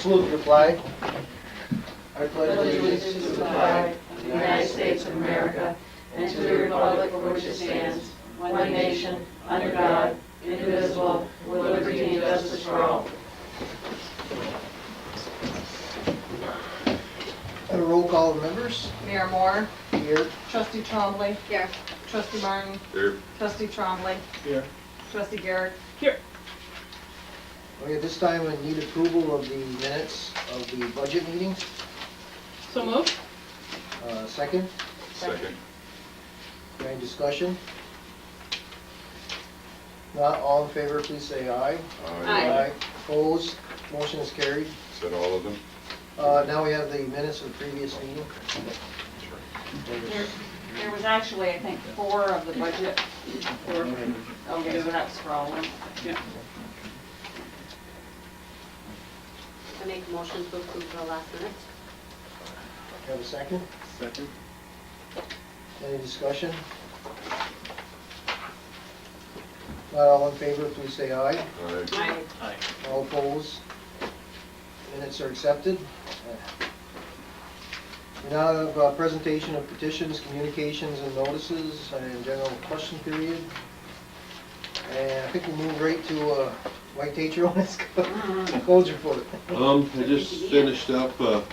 salute the flag. I pledge allegiance to the flag of the United States of America and to the republic for which it stands, one nation, under God, indivisible, with liberty and justice for all. And a roll call of members. Mayor Moore. Here. Trustee Trombley. Here. Trustee Martin. Here. Trustee Trombley. Here. Trustee Garrett. Here. Okay, at this time I need approval of the minutes of the budget meeting. So moved. Second. Second. Any discussion? Not all in favor, please say aye. Aye. Opposed? Motion is carried. Said all of them? Now we have the minutes of the previous meeting. There was actually, I think, 4 of the budget. Okay, so that's scrolling. Yeah. I make a motion to approve the last minutes. Have a second? Second. Any discussion? Not all in favor, please say aye. Aye. Aye. All opposed? Minutes are accepted. We now have a presentation of petitions, communications, and notices, and general question period. And I think we'll move right to Mike Tatro on his codes report. I just finished up a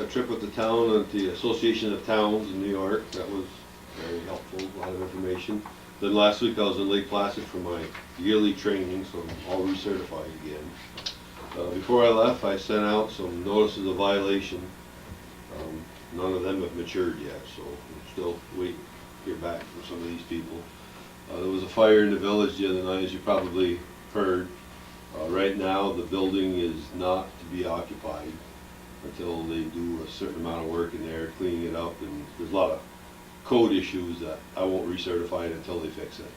trip with the town at the Association of Towns in New York. That was very helpful, a lot of information. Then last week I was in Lake Placid for my yearly training, so I'm all recertified again. Before I left, I sent out some notices of violation. None of them have matured yet, so I'm still waiting to hear back from some of these people. There was a fire in the village the other night, as you probably heard. Right now, the building is not to be occupied until they do a certain amount of work in there, cleaning it up, and there's a lot of code issues that I won't recertify it until they fix it.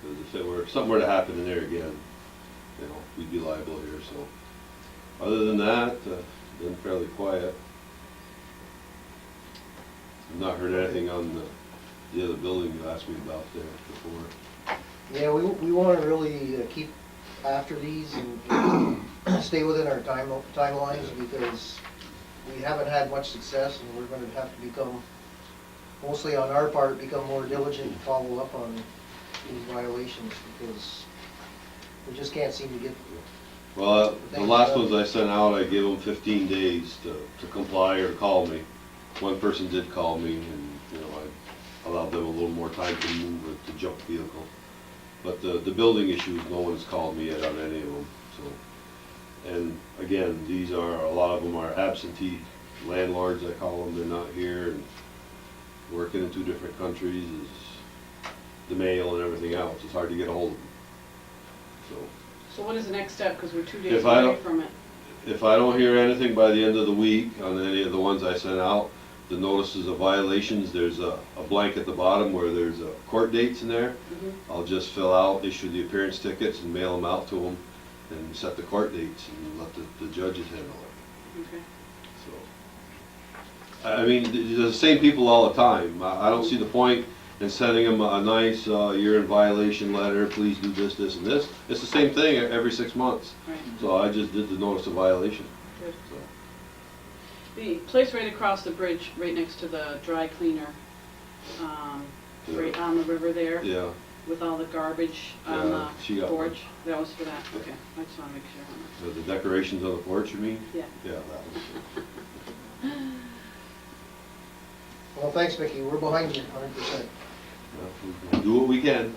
Because if something were to happen in there again, you know, we'd be liable here. So, other than that, been fairly quiet. I've not heard anything on the other building you asked me about there before. Yeah, we want to really keep after these and stay within our timelines because we haven't had much success, and we're going to have to become, mostly on our part, become more diligent and follow up on these violations because we just can't seem to get. Well, the last ones I sent out, I gave them 15 days to comply or to call me. One person did call me, and you know, I allowed them a little more time to move the junk vehicle. But the building issues, no one's called me yet on any of them. So, and again, these are, a lot of them are absentee landlords, I call them. They're not here and working in 2 different countries. Is the mail and everything else. It's hard to get a hold of them. So what is the next step? Because we're 2 days If I away don't- from it. If I don't hear anything by the end of the week on any of the ones I sent out, the notices of violations, there's a blank at the bottom where there's court dates in there. I'll just fill out, issue the appearance tickets and mail them out to them and set the court dates and let the judges handle it. Okay. So, I mean, they're the same people all the time. I don't see the point in sending them a nice, you're in violation letter, please do this, this, and this. It's the same thing every 6 months. Right. So I just did the notice of violation. Good. So. The place right across the bridge, right next to the dry cleaner, right on the river there, Yeah. with all the garbage on Yeah, she the got porch. That was for that. Okay. I just want to make sure on The decorations on the porch, you mean? that. Yeah. Yeah, that was. Well, thanks, Mickey. We're behind you 100%. We'll do what we can.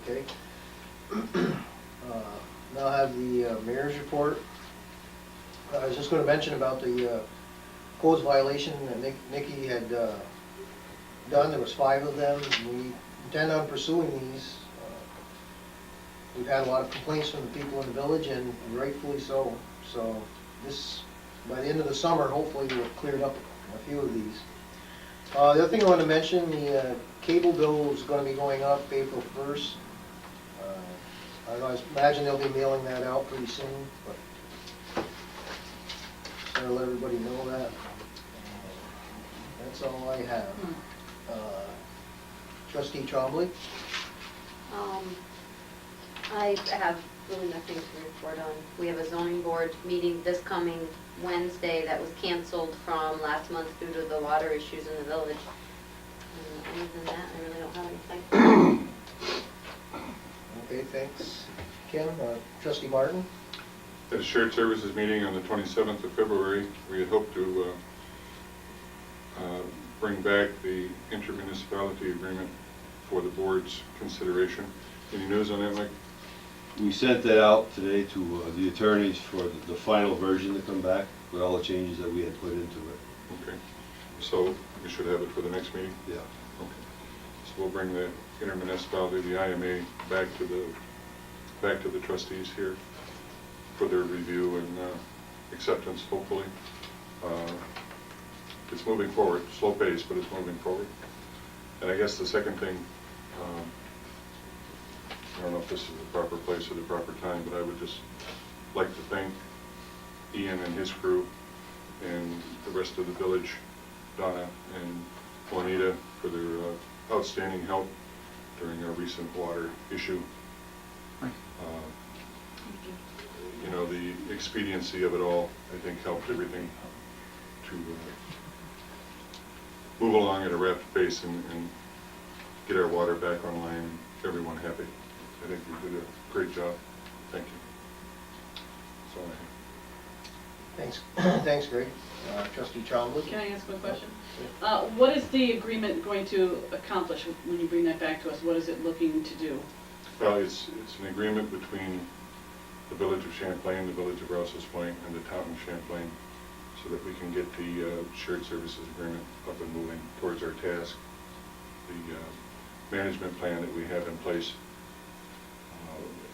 Okay. Now I have the mayor's report. I was just going to mention about the codes violation that Nikki had done. There was 5 of them. We intend on pursuing these. We've had a lot of complaints from the people in the village, and rightfully so. So this, by the end of the summer, hopefully we'll have cleared up a few of these. The other thing I want to mention, the cable bill is going to be going up April 1st. I don't know, I imagine they'll be mailing that out pretty soon, but just to let everybody know that. That's all I have. Trustee Trombley? I have Really nothing to report on. We have a zoning board meeting this coming Wednesday that was canceled from last month due to the water issues in the village. Other than that, I really don't have anything. Okay, thanks, Kim. Trustee Martin? At a shared services meeting on the 27th of February, we had hoped to bring back the intermunicipality agreement for the board's consideration. Any news on that, Mike? We sent that out today to the attorneys for the final version to come back with all the changes that we had put into it. Okay, so we should have it for the next meeting? Yeah. Okay. So we'll bring the intermunicipality, the IMA, back to the trustees here for their review and acceptance, hopefully. It's moving forward, slow pace, but it's moving forward. And I guess the second thing, I don't know if this is the proper place or the proper time, but I would just like to thank Ian and his crew and the rest of the village, Donna and Juanita, for their outstanding help during our recent water issue. You know, the expediency of it all, I think, helped everything to move along at a rapid pace and get our water back online and everyone happy. I think you did a great job. Thank you. That's all I have. Thanks, thanks, Greg. Trustee Champlain? Can I ask one question? What is the agreement going to accomplish when you bring that back to us? What is it looking to do? Well, it's an agreement between the village of Champlain, the village of Rouse's Point, and the town of Champlain, so that we can get the shared services agreement up and moving towards our task. The management plan that we have in place,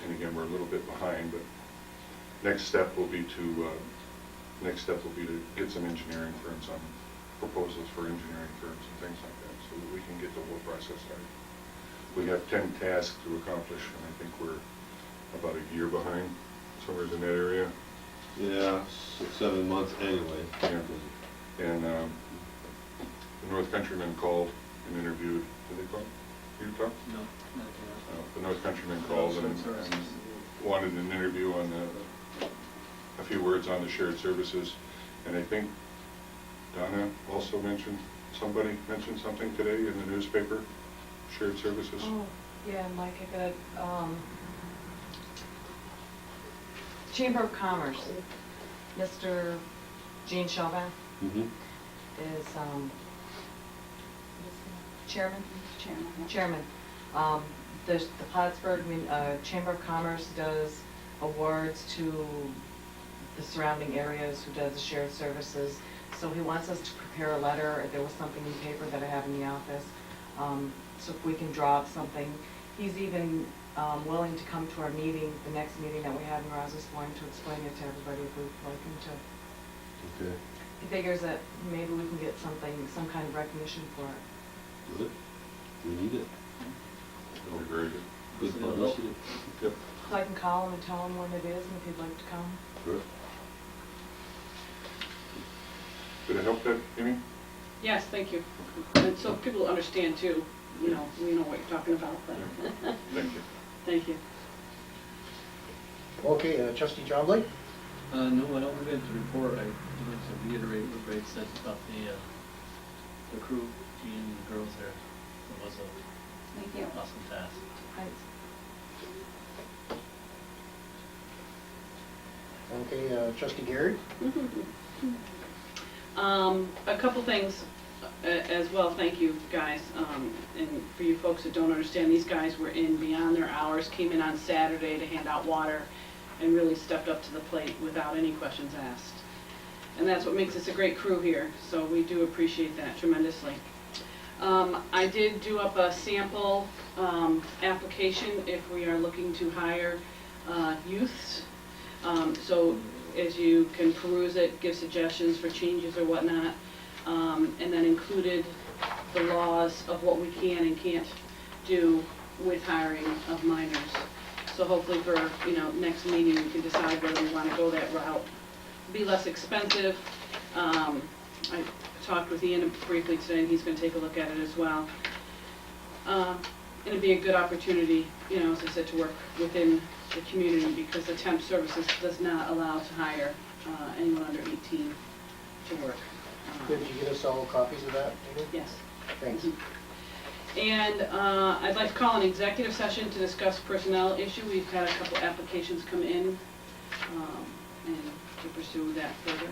and again, we're a little bit behind, but next step will be to get some engineering firms on proposals for engineering firms and things like that, so that we can get the whole process started. We have 10 tasks to accomplish, and I think we're about a year behind, somewhere in that area. Yeah, 7 months anyway. Yeah. And the North Countrymen called and interviewed. Did they call? You talk? No, not yet. The North Countrymen called and wanted an interview on a few words on the shared services. And I think Donna also mentioned, somebody mentioned something today in the newspaper, shared services. Oh, yeah, Mike, I got, Chamber of Commerce, Mr. Gene Chauvin Mm-hmm. is, chairman? Chairman. The Plattsburgh Chamber of Commerce does awards to the surrounding areas who does the shared services. So he wants us to prepare a letter. There was something in paper that I have in the office. So if we can draw up something. He's even willing to come to our meeting, the next meeting that we have in Rouse's Point, to explain it to everybody if we'd like him to. Okay, He figures that maybe we can get something, some kind of recognition for it. good. We need it. Very, very good. Good publicity. Yep. So I can call him and tell him when it is and if he'd like to come. Sure. Did it help that, Amy? Yes, thank you. And so people understand too, we know what you're talking about. But Thank you. thank you. Okay, Trustee Champlain? No, I don't have anything to report. I wanted to reiterate what Greg said about the crew, Gene and the girls there. It was Thank you. an awesome task. Thanks. Okay, Trustee Gary? A couple things as well, thank you guys. And for you folks that don't understand, these guys were in beyond their hours, came in on Saturday to hand out water and really stepped up to the plate without any questions asked. And that's what makes us a great crew here, so we do appreciate that tremendously. I did do up a sample application if we are looking to hire youths. So as you can peruse it, give suggestions for changes or whatnot, and then included the laws of what we can and can't do with hiring of minors. So hopefully for, next meeting, we can decide whether we want to go that route. Be less expensive. I talked with Ian briefly today, and he's going to take a look at it as well. it'd be a good opportunity, you know, as I said, to work within the community, because the temp services does not allow to hire anyone under 18 to work. Did you get us all copies of that, Amy? Yes. Thanks. And I'd like to call an executive session to discuss personnel issue. We've had a couple applications come in, and to pursue that further.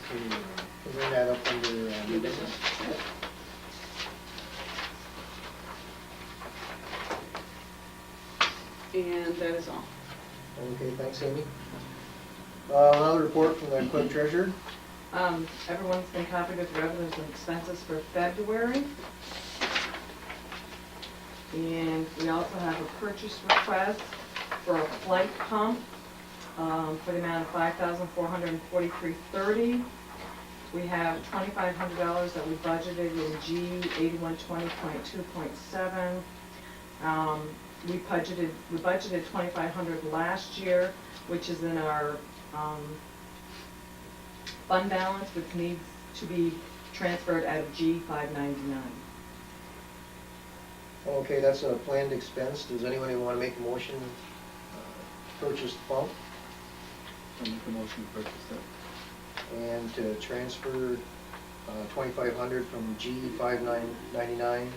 Can you bring that up under new business? And that is all. Okay, thanks, Amy. Another report from the clerk treasurer. Everyone's been copied with revenues and expenses for February. And we also have a purchase request for a flight pump for the amount of $5,443.30. We have $2,500 that we budgeted in G 8120.2.7. We budgeted $2,500 last year, which is in our fund balance, which needs to be transferred out of G 599. Okay, that's a planned expense. Does anyone want to make a motion to purchase the pump I'll make a motion to purchase that. and to transfer 2,500 from G 599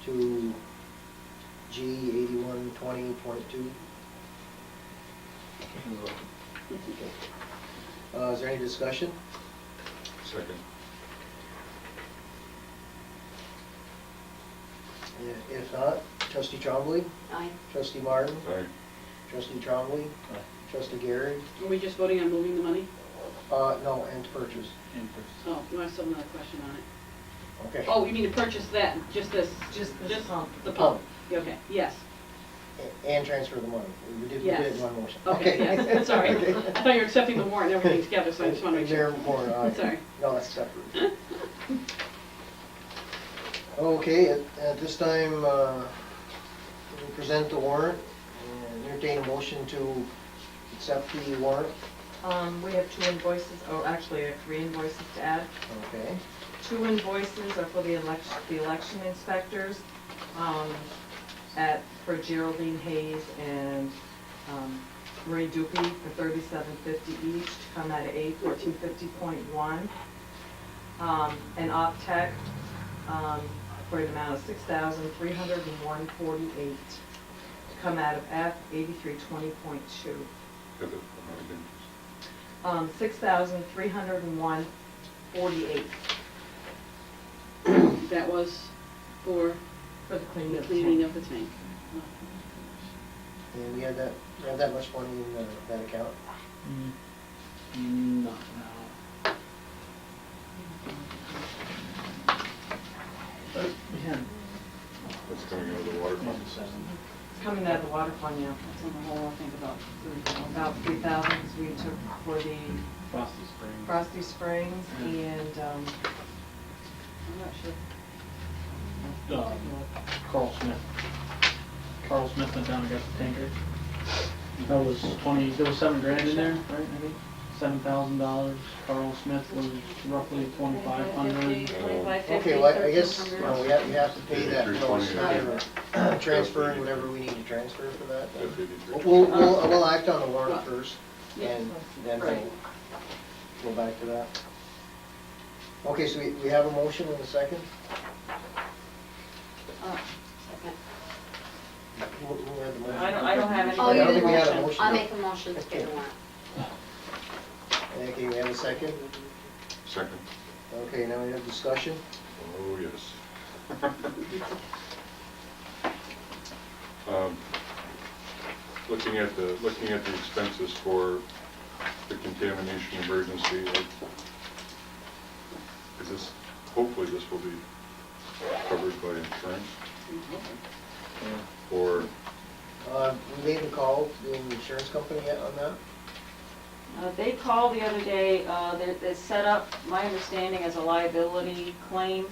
to G 8120.2? Is there any discussion? Second. If not, trustee Trombley, Aye. trustee Martin, Aye. trustee Trombley, Aye. trustee Garrett. Are we just voting on moving the money? No, and to purchase. And purchase. Oh, you want still another question on it? Okay. Oh, you mean to purchase that, just this? Just this pump. The pump? Okay, yes. And transfer the money. We did it in one motion. Okay, yes, sorry. Okay. I thought you were accepting the warrant and everything together, so I just want to make There sure. more, Sorry. No, that's separate. Okay, at this time, we present the warrant and entertain a motion to accept the warrant. We have 2 invoices, or actually I have 3 invoices to add. Okay. 2 invoices are for the election inspectors, for Geraldine Hayes and Marie Dupuy for $37.50 each, to come out of A 1450.1. And Optech for an amount of $6,301.48, to come out of F 8320.2. Have it, again. $6,301.48 That was for for the cleaning the of the cleaning tank. of the tank. And we had that much money in that account? Not now. But we had That's coming out of the water fund. It's coming out of the water fund, yeah. It's on the whole, I think about 3,000, because we took for the Frosty Springs. Frosty Springs and, I'm not sure. Carl Smith. Carl Smith went down and got the tanker. That was there was $7,000 in there, right, I think? $7,000. Carl Smith was roughly $2,500. Okay, well, I guess, we have to pay that, so it's not transferring whatever we need to transfer for that. then. We'll act on the warrant first, and then we'll go back to that. Okay, so we have a motion and a second? Second. Who had the motion? I don't have any. Oh, I you don't did think we had a motion. motion. I'll make a motion to pay the warrant. Okay, we have a second? Second. Okay, now we have discussion. Oh, yes. Looking at the expenses for the contamination emergency, hopefully this will be covered by insurance, or, We made a call to the insurance company yet on that? They called the other day, they set up, my understanding, as a liability claim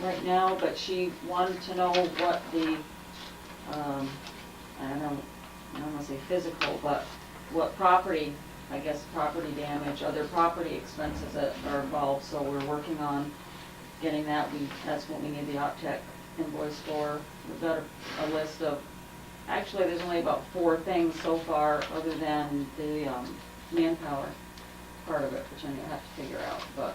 right now, but she wanted to know what the, I don't want to say physical, but what property, I guess property damage, other property expenses that are involved, so we're working on getting that. That's what we need the Optech invoice for. We've got a list of, actually, there's only about 4 things so far, other than the manpower part of it, which I'm gonna have to figure out, but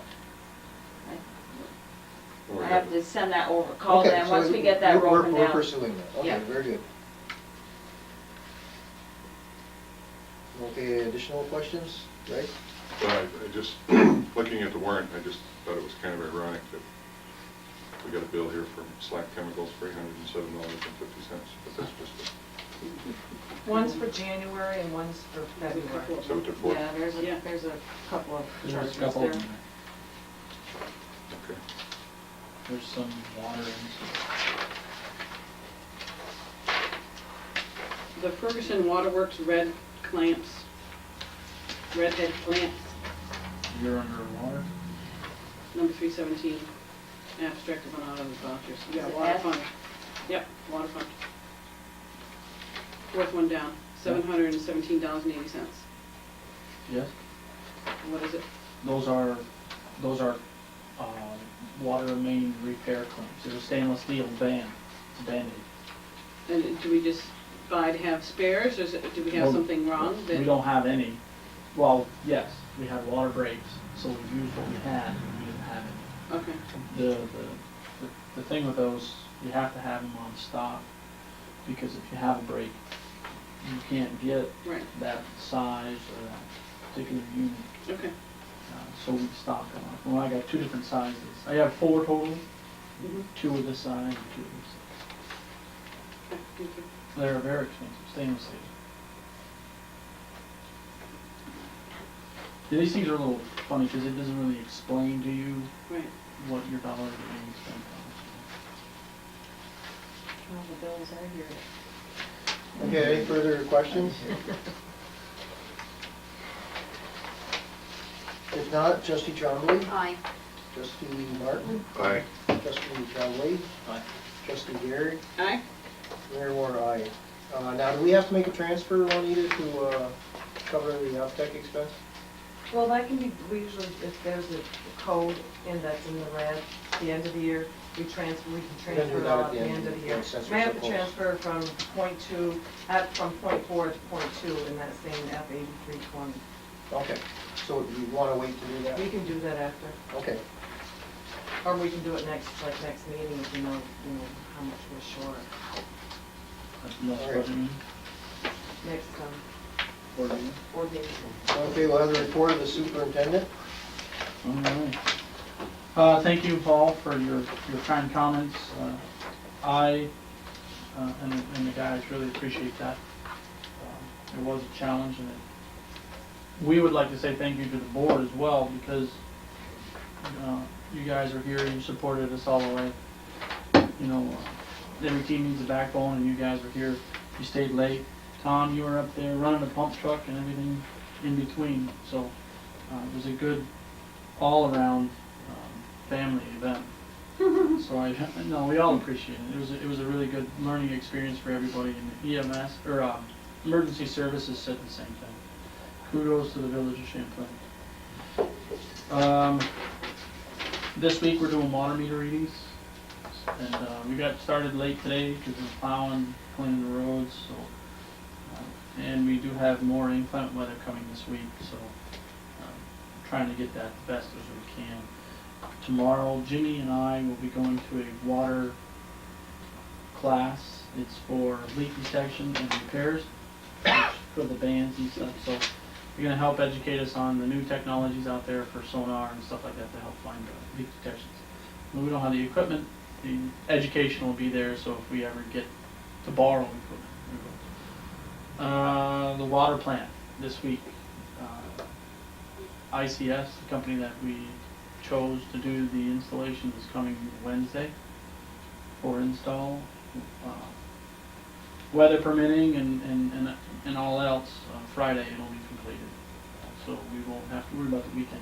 I have to send that over, call Okay, them, so once we get that broken We're down. pursuing that, okay, Yeah. very good. Okay, additional questions, right? But I just, looking at the warrant, I just thought it was kind of ironic that we got a bill here from Slack Chemicals for $807.50, but that's just One's for January and one's for February. a, so it took 4. Yeah, there's Yeah. a couple of There's charges a couple there. of them. Okay. There's some water and The Ferguson Waterworks red clamps, red head clamps, some, you're underwater. number 317, abstract of an auto vouchers. Yeah, Is it water F? fund. Yep, water fund. Fourth one down, $717.80. Yes, What is it? those are water main repair clamps. They're a stainless steel band, it's a Band-Aid. And do we just buy to have spares, or do we have Well, something wrong? We that- don't have any. Well, yes, we had water breaks, so we used what we had, and we didn't have any. Okay, The thing with those, you have to have them on stock, because if you have a break, you can't get right, that size or that particular unit. okay. So we stock them up. Well, I got 2 different sizes. I have 4 total, Mhm. 2 of this size and 2 of this size. Okay, thank you. They're very expensive, stainless steel. Yeah, these things are a little funny because it doesn't really explain to you Right. what your dollars are being spent on. All the bills are here. Okay, any further questions? If not, trustee Trombley, Aye. trustee Martin, Aye. trustee Trombley, Aye. trustee Garrett, Aye? Mayor Moore, aye. Now, do we have to make a transfer, Juanita, to cover the Optech expense? Well, that can be, we usually, if there's a code that's in the red, at the end of the year, we can We can do transfer it that all at at the the end, end of the yeah, year. since We we're have to so close. transfer from from point 4 to point 2 in that same F8320. Okay, so you want to wait to do that? We can do that after, Okay, or we can do it next meeting if you know how much we're short. That's the next All right. budget meeting. Next, Board meeting. board meeting. okay, we'll have the report of the superintendent. All right. Thank you, Paul, for your kind comments. I and the guys really appreciate that. It was a challenge, and we would like to say thank you to the board as well, because you guys are here, you supported us all the way. Every team needs a backbone, and you guys were here. You stayed late. Tom, you were up there running the pump truck and everything in between. So it was a good all-around family event. So we all appreciate it. It was a really good learning experience for everybody. And the EMS or emergency services said the same thing. Kudos to the village of Champlain. This week we're doing water meter readings, and we got started late today because of plowing, cleaning the roads. So, and we do have more inclement weather coming this week, so trying to get that the best as we can. Tomorrow, Jimmy and I will be going to a water class. It's for leak detection and repairs for the bands and stuff. So you're going to help educate us on the new technologies out there for sonar and stuff like that to help find the leak detections. But we don't have the equipment. The education will be there, so if we ever get to borrow equipment, we will. The water plant this week. ICS, the company that we chose to do the installation, is coming Wednesday for install. Weather permitting and all else, Friday it'll be completed. So we won't have to worry about the weekend.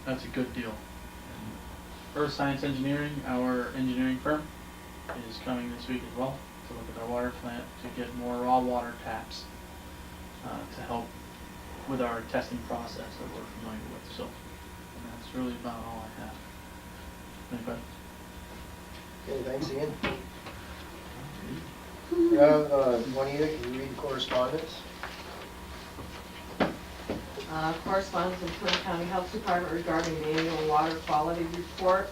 That's a good deal. Earth Science Engineering, our engineering firm, is coming this week as well to look at our water plant to get more raw water taps to help with our testing process that we're familiar with. So that's really about all I have. Any questions? Okay, thanks, Ian. Juanita, can you read correspondence? Correspondence from Clinton County Health Department regarding the annual water quality report.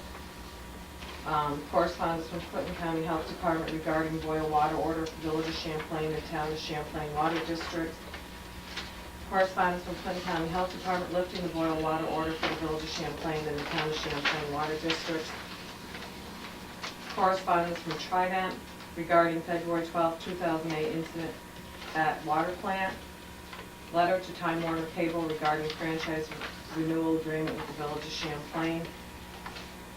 Correspondence from Clinton County Health Department regarding boil water order for Village of Champlain and Town of Champlain Water District. Correspondence from Clinton County Health Department lifting the boil water order for the Village of Champlain and the Town of Champlain Water District. Correspondence from Trident regarding February 12, 2008 incident at water plant. Letter to Time Warner Cable regarding franchise renewal agreement with the Village of Champlain.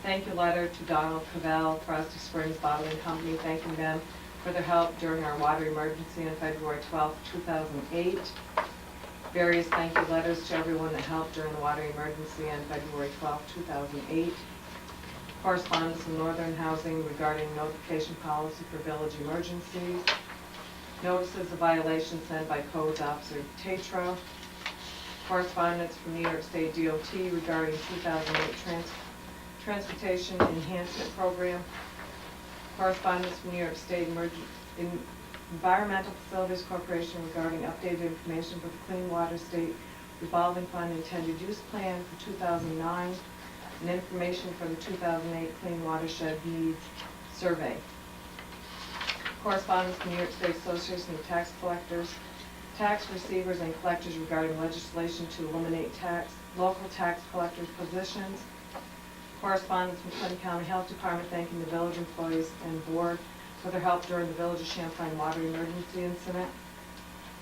Thank you letter to Donald Cavell, Frosty Springs Bottling Company, thanking them for their help during our water emergency on February 12, 2008. Various thank you letters to everyone that helped during the water emergency on February 12, 2008. Correspondence from Northern Housing regarding notification policy for village emergencies. Notices of violation sent by Codes Officer Tatro. Correspondence from New York State DOT regarding 2008 Transportation Enhancement Program. Correspondence from New York State Environmental Facilities Corporation regarding updated information for the Clean Water State Revolving Fund Intended Use Plan for 2009 and information for the 2008 Clean Watershed Needs Survey. Correspondence from New York State Association of Tax Collectors, tax receivers and collectors regarding legislation to eliminate local tax collectors positions. Correspondence from Clinton County Health Department thanking the village employees and board for their help during the Village of Champlain water emergency incident.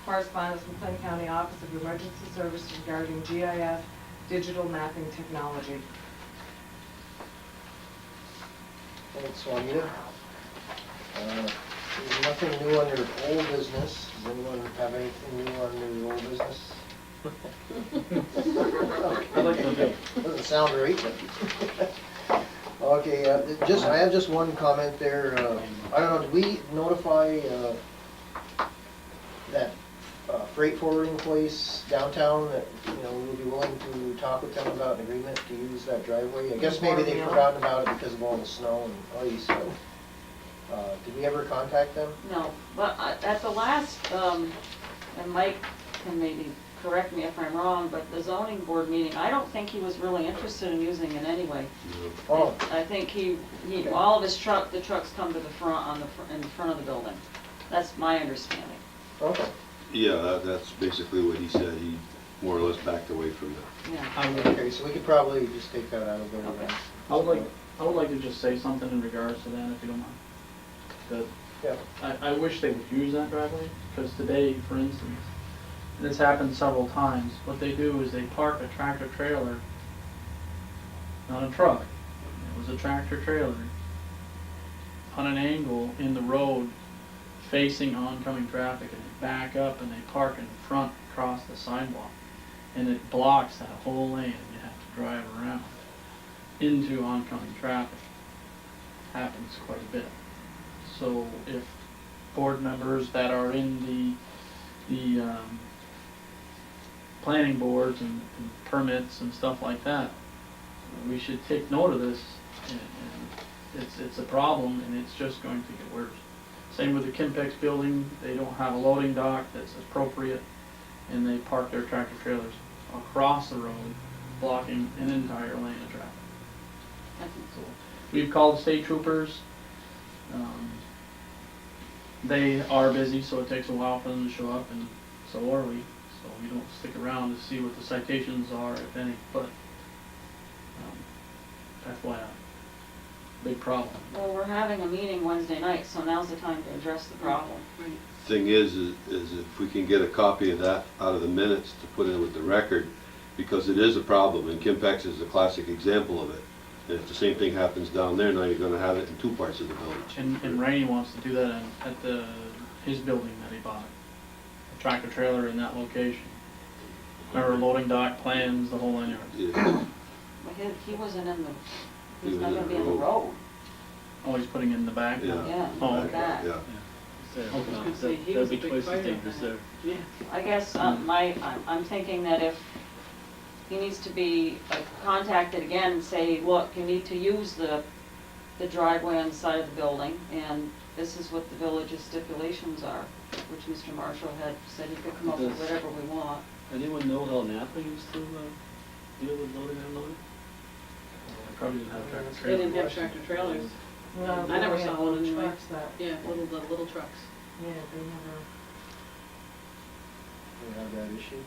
Correspondence from Clinton County Office of Emergency Services regarding GIS digital mapping technology. Thanks, Juanita. There's nothing new under old business. Does anyone have anything new under old business? I'd like to do. Doesn't sound right, but. Okay, I have just one comment there. I don't know, did we notify that freight forwarding place downtown that, we would be willing to talk with them about an agreement to use that driveway? I guess maybe they've forgotten about it because of all the snow and ice, but did we ever contact them? No, but at the last, and Mike can maybe correct me if I'm wrong, but the zoning board meeting, I don't think he was really interested in using it anyway. Oh, I think he all of his the trucks come to the front, in the front of the building. That's my understanding. okay. Yeah, that's basically what he said. He more or less backed away from that. Yeah. I would, Okay, so we could probably just take that out of there. Okay. I would like to just say something in regards to that, if you don't mind. That Yeah. I wish they would use that driveway, because today, for instance, and it's happened several times, what they do is they park a tractor trailer, not a truck, it was a tractor trailer, on an angle in the road facing oncoming traffic, and they back up and they park in front across the sidewalk, and it blocks that whole lane, and you have to drive around into oncoming traffic. Happens quite a bit. So if board members that are in the planning boards and permits and stuff like that, we should take note of this, and it's a problem, and it's just going to get worse. Same with the Kimpex building, they don't have a loading dock that's appropriate, and they park their tractor trailers across the road, blocking an entire lane of traffic. So, we've called the state troopers. They are busy, so it takes a while for them to show up, and so are we. So we don't stick around to see what the citations are, if any, but FYI, big problem. Well, we're having a meeting Wednesday night, so now's the time to address the problem. Right. Thing is if we can get a copy of that out of the minutes to put in with the record, because it is a problem, and Kimpex is a classic example of it. And if the same thing happens down there, now you're gonna have it in two parts of the village. And Rainey wants to do that at his building that he bought, a tractor trailer in that location. Remember, loading dock plans, the whole 9 yards. Yeah. But he wasn't in the, He he's was not in gonna the be in the road. road. Oh, he's putting it in the back? Yeah. Yeah, Oh, like okay. that. Yeah. Could say he was a big fighter then. Yeah. I guess I'm thinking that if he needs to be contacted again and say, look, you need to use the the driveway on the side of the building, and this is what the village's stipulations are, which Mr. Marshall had said he could come up with Does- whatever we want. Anyone know how Napa used to deal with loading and unloading? They probably didn't have tractor They trailers. didn't have tractor trailers. No, I never they had saw one little anyway. trucks that, Yeah, the little trucks. yeah, they never. We have that issue.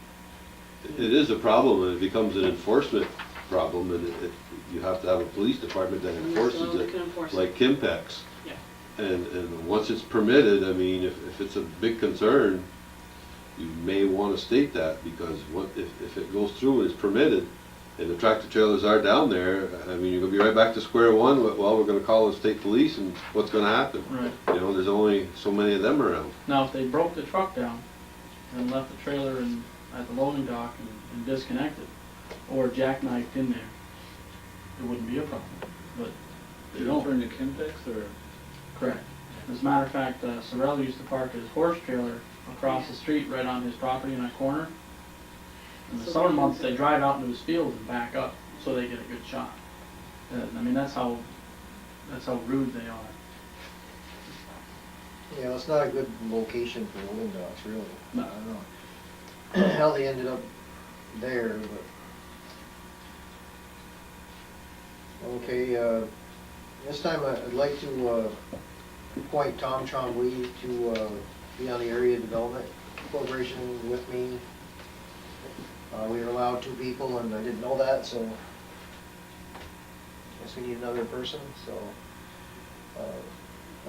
It is a problem, and it becomes an enforcement problem, and you have to have a police department that And that's the enforces only it, can enforce it. like Kimpex. Yeah. And once it's permitted, I mean, if it's a big concern, you may want to state that, because if it goes through and it's permitted, and the tractor trailers are down there, I mean, you're gonna be right back to square one, well, we're gonna call the state police, and what's gonna happen? Right. You know, there's only so many of them around. Now, if they broke the truck down and left the trailer at the loading dock and disconnected, or jackknifed in there, it wouldn't be a problem, but they You don't. referring to Kimpex or? Correct. As a matter of fact, Sorrell used to park his horse trailer across the street right on his property in that corner. In the So summer they- months, they drive out into his field and back up, so they get a good shot. I mean, that's how rude they are. Yeah, it's not a good location for loading docks, really. No. I don't know how they ended up there, but. Okay, this time I'd like to appoint Tom Trombley to be on the Area Development Corporation with me. We were allowed 2 people, and I didn't know that, so guess we need another person, so.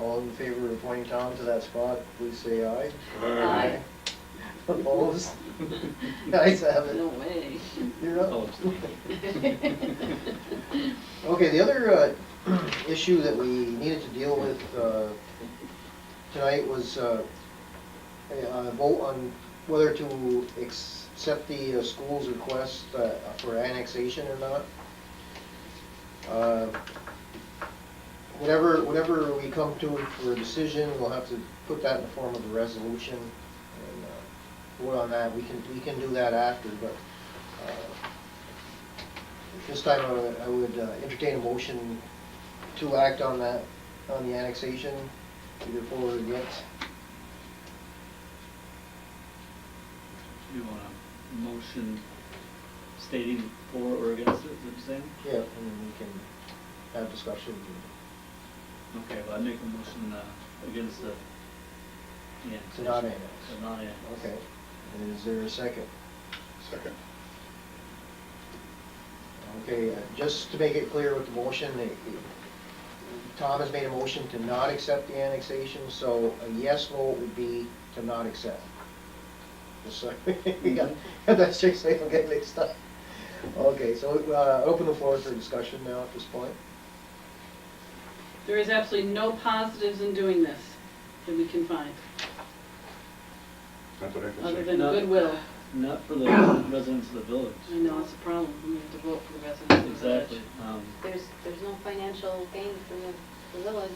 All in favor of appointing Tom to that spot, please say aye. Aye. Opposed? Guys have it. No way. You're up. Oh, Okay, the other issue that we needed to deal with tonight was a vote on whether to accept the school's request for annexation or not. Whatever we come to for a decision, we'll have to put that in the form of a resolution and vote on that. We can do that after, but this time I would entertain a motion to act on that, on the annexation, either for or against. You want a motion stating for or against it, is that what you're saying? Yeah, and then we can have discussion. Okay, well, I make a motion against the To not annex. To not annex. Okay, and is there a second? Second. Okay, just to make it clear with the motion, Tom has made a motion to not accept the annexation, so a yes vote would be to not accept. Just so, we got that straight so I don't get mixed up. Okay, so open the floor for discussion now at this point. There is absolutely no positives in doing this that we can find, Not that I can other see. than No. goodwill. Not for the residents of the village. I know, it's a problem, we have to vote for the residents of the village. Exactly. There's no financial gain for the village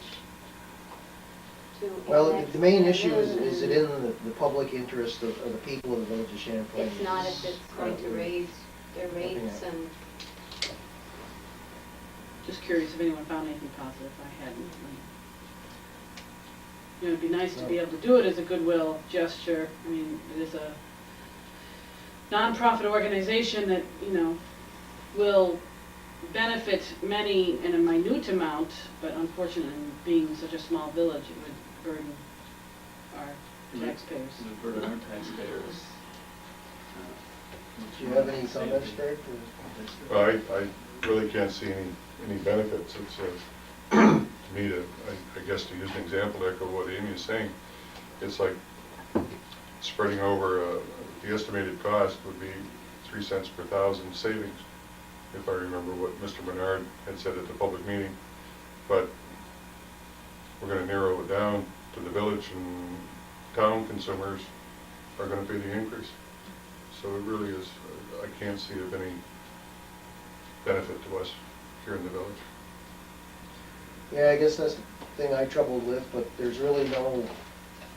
to Well, annex the main that issue is village. it in the public interest of the people of the village of Champlain? It's not if it's going to raise their rates and, Just curious if anyone found anything positive, I hadn't. You know, it'd be nice to be able to do it as a goodwill gesture. I mean, it is a nonprofit organization that, you know, will benefit many in a minute amount, but unfortunately, being such a small village, it would burden our taxpayers. To burden our taxpayers. Do you have any comments, Craig? Well, I really can't see any benefits. It's, to me, I guess to use an example, to echo what Amy is saying, it's like spreading over, the estimated cost would be 3 cents per thousand savings, if I remember what Mr. Bernard had said at the public meeting. But we're going to narrow it down to the village, and town consumers are going to pay the increase. So it really is, I can't see of any benefit to us here in the village. Yeah, I guess that's the thing I troubled with, but there's really no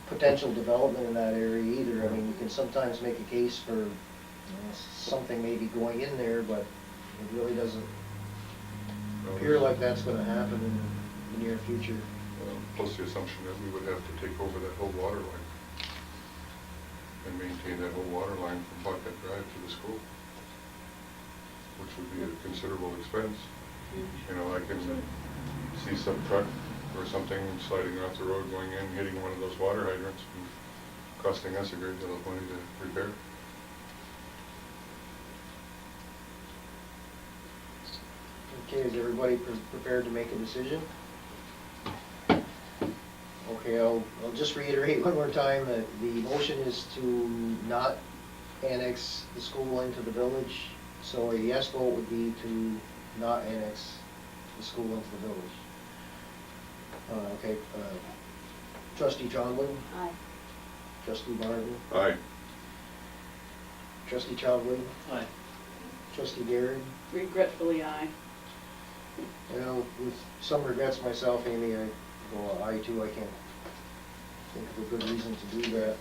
potential development in that area either. I mean, you can sometimes make a case for, you know, something maybe going in there, but it really doesn't appear like that's gonna happen. the near future. Plus the assumption that we would have to take over that whole water line and maintain that whole water line from Bucket Drive to the school, which would be a considerable expense. You know, I can see some truck or something sliding off the road going in, hitting one of those water hydrants and costing us a great deal of money to repair. Okay, is everybody prepared to make a decision? Okay, I'll just reiterate one more time that the motion is to not annex the school into the village. So a yes vote would be to not annex the school into the village. Okay, trustee Champlain, Aye. trustee Martin, Aye. trustee Champlain, Aye. trustee Garrett. Regretfully, aye. You know, with some regrets myself, Amy, I go aye too. I can't think of a good reason to do that.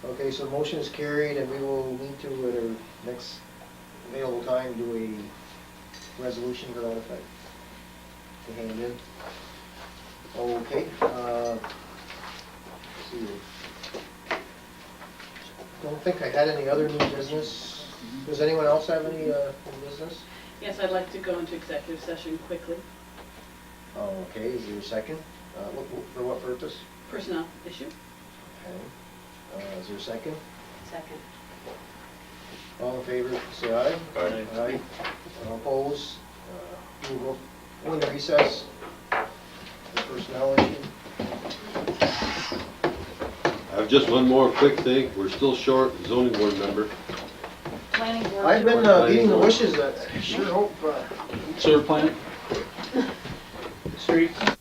Okay, so the motion is carried, and we will need to, at our next available time, do a resolution to that effect to hand in. Okay, let's see. Don't think I had any other new business. Does anyone else have any new business? Yes, I'd like to go into executive session quickly. Okay, is there a second? For what purpose? Personnel issue. Okay. Is there a second? Second. All in favor, say aye. Aye. Aye. All opposed? We will go into recess. The personnel issue. I have just one more quick thing. We're still short zoning board member. Planning board. I've been beating the wishes. I sure hope. Sewer plant. Streets.